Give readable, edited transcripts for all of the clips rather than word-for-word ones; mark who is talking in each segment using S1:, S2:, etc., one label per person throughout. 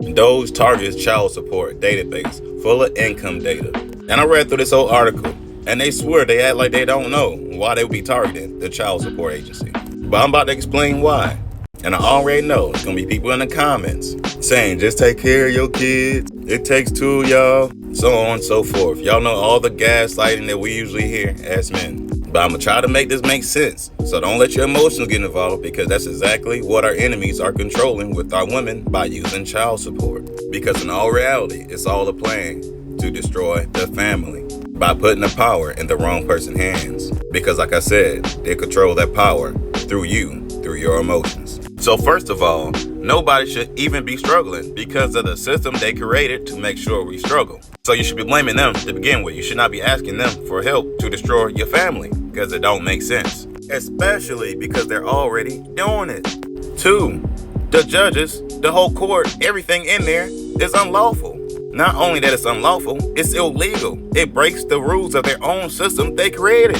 S1: D.O.G.E targets child support database full of income data. And I read through this whole article, and they swear they act like they don't know why they would be targeting the child support agency. But I'm about to explain why. And I already know it's going to be people in the comments saying, just take care of your kids. It takes two of y'all. So on and so forth. Y'all know all the gaslighting that we usually hear as men. But I'm going to try to make this make sense. So don't let your emotions get involved, because that's exactly what our enemies are controlling with our women by using child support. Because in all reality, it's all a plan to destroy the family by putting the power in the wrong person's hands. Because like I said, they control that power through you, through your emotions. So first of all, nobody should even be struggling because of the system they created to make sure we struggle. So you should be blaming them to begin with. You should not be asking them for help to destroy your family, because it don't make sense. Especially because they're already doing it. 2, the judges, the whole court, everything in there is unlawful. Not only that it's unlawful, it's illegal. It breaks the rules of their own system they created.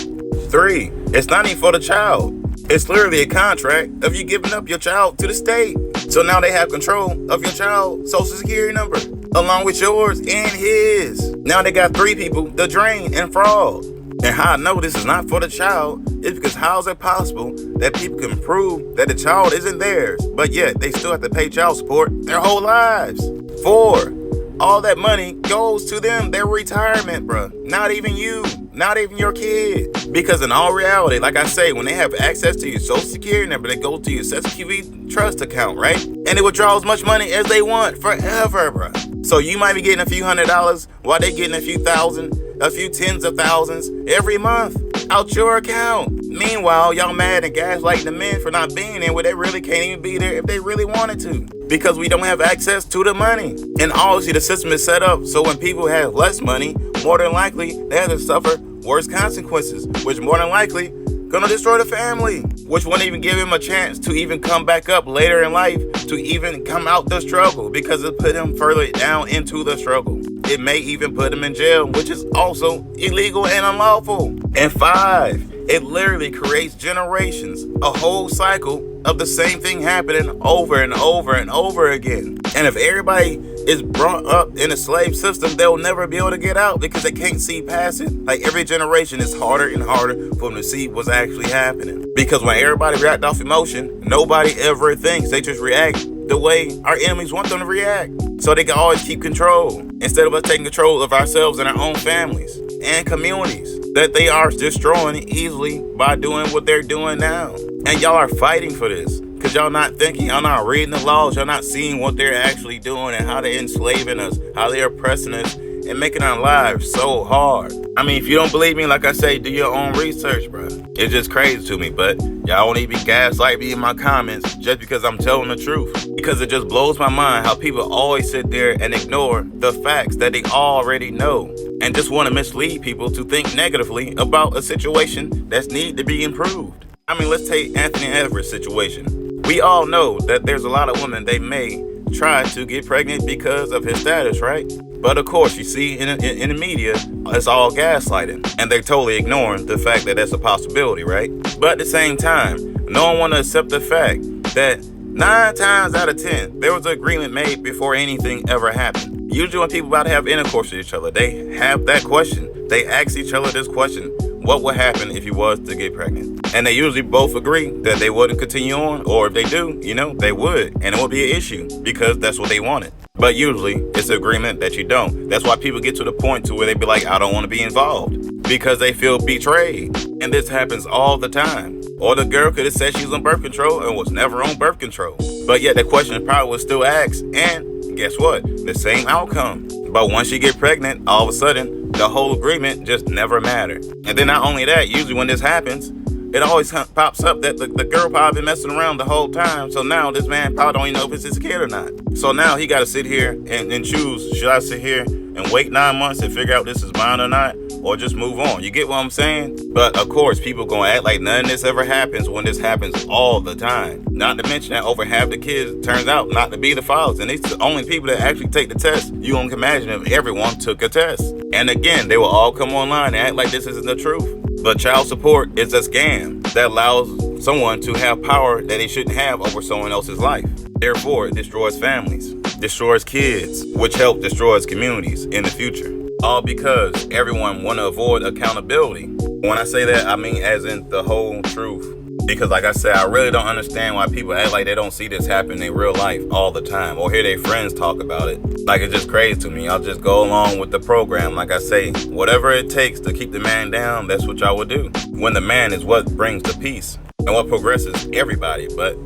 S1: 3, it's not even for the child. It's literally a contract of you giving up your child to the state. So now they have control of your child's social security number, along with yours and his. Now they got 3 people to drain and fraud. And how I know this is not for the child is because how is it possible that people can prove that the child isn't theirs, but yet they still have to pay child support their whole lives? 4, all that money goes to them, their retirement, bruh. Not even you, not even your kid. Because in all reality, like I say, when they have access to your social security number, they go to your SQV trust account, right? And they withdraw as much money as they want forever, bruh. So you might be getting a few $100s while they getting a few thousand, a few tens of thousands every month out your account. Meanwhile, y'all mad and gaslighting the men for not being there where they really can't even be there if they really wanted to, because we don't have access to the money. And obviously the system is set up so when people have less money, more than likely they have to suffer worse consequences, which more than likely gonna destroy the family, which won't even give him a chance to even come back up later in life, to even come out the struggle, because it put him further down into the struggle. It may even put him in jail, which is also illegal and unlawful. And 5, it literally creates generations, a whole cycle of the same thing happening over and over and over again. And if everybody is brought up in a slave system, they'll never be able to get out because they can't see past it. Like every generation is harder and harder for them to see what's actually happening. Because when everybody react off emotion, nobody ever thinks. They just react the way our enemies want them to react. So they can always keep control, instead of us taking control of ourselves and our own families and communities that they are destroying easily by doing what they're doing now. And y'all are fighting for this because y'all not thinking, y'all not reading the laws, y'all not seeing what they're actually doing and how they're enslaving us, how they're oppressing us and making our lives so hard. I mean, if you don't believe me, like I say, do your own research, bro. It's just crazy to me, but y'all won't even gaslight me in my comments just because I'm telling the truth. Because it just blows my mind how people always sit there and ignore the facts that they already know and just want to mislead people to think negatively about a situation that's need to be improved. I mean, let's take Anthony Everett's situation. We all know that there's a lot of women they may try to get pregnant because of his status, right? But of course, you see in the media, it's all gaslighting. And they're totally ignoring the fact that that's a possibility, right? But at the same time, no one want to accept the fact that 9 times out of 10, there was an agreement made before anything ever happened. Usually when people about to have intercourse with each other, they have that question. They ask each other this question: what would happen if you was to get pregnant? And they usually both agree that they wouldn't continue on, or if they do, they would. And it would be an issue because that's what they wanted. But usually it's an agreement that you don't. That's why people get to the point to where they be like, I don't want to be involved, because they feel betrayed. And this happens all the time. Or the girl could have said she was on birth control and was never on birth control. But yet the question probably was still asked. And guess what? The same outcome. But once you get pregnant, all of a sudden, the whole agreement just never mattered. And then not only that, usually when this happens, it always pops up that the girl probably been messing around the whole time. So now this man probably don't even know if it's his kid or not. So now he got to sit here and choose, should I sit here and wait 9 months and figure out this is mine or not? Or just move on. You get what I'm saying? But of course, people gonna act like none of this ever happens when this happens all the time. Not to mention that over half the kids turns out not to be the fathers. And it's the only people that actually take the test. You can imagine if everyone took a test. And again, they will all come online and act like this isn't the truth. But child support is a scam that allows someone to have power that they shouldn't have over someone else's life. Therefore, it destroys families, destroys kids, which help destroys communities in the future. All because everyone want to avoid accountability. When I say that, I mean as in the whole truth. Because like I said, I really don't understand why people act like they don't see this happen in real life all the time, or hear their friends talk about it. Like, it's just crazy to me. I'll just go along with the program. Like I say, whatever it takes to keep the man down, that's what y'all would do. When the man is what brings the peace and what progresses everybody. But,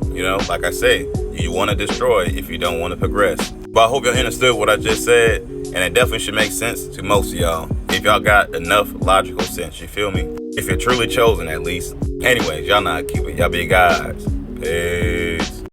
S1: like I say, you want to destroy if you don't want to progress. But I hope y'all understood what I just said, and it definitely should make sense to most of y'all. If y'all got enough logical sense, you feel me? If you're truly chosen, at least. Anyways, y'all know how to keep it. Y'all be guys. Peace.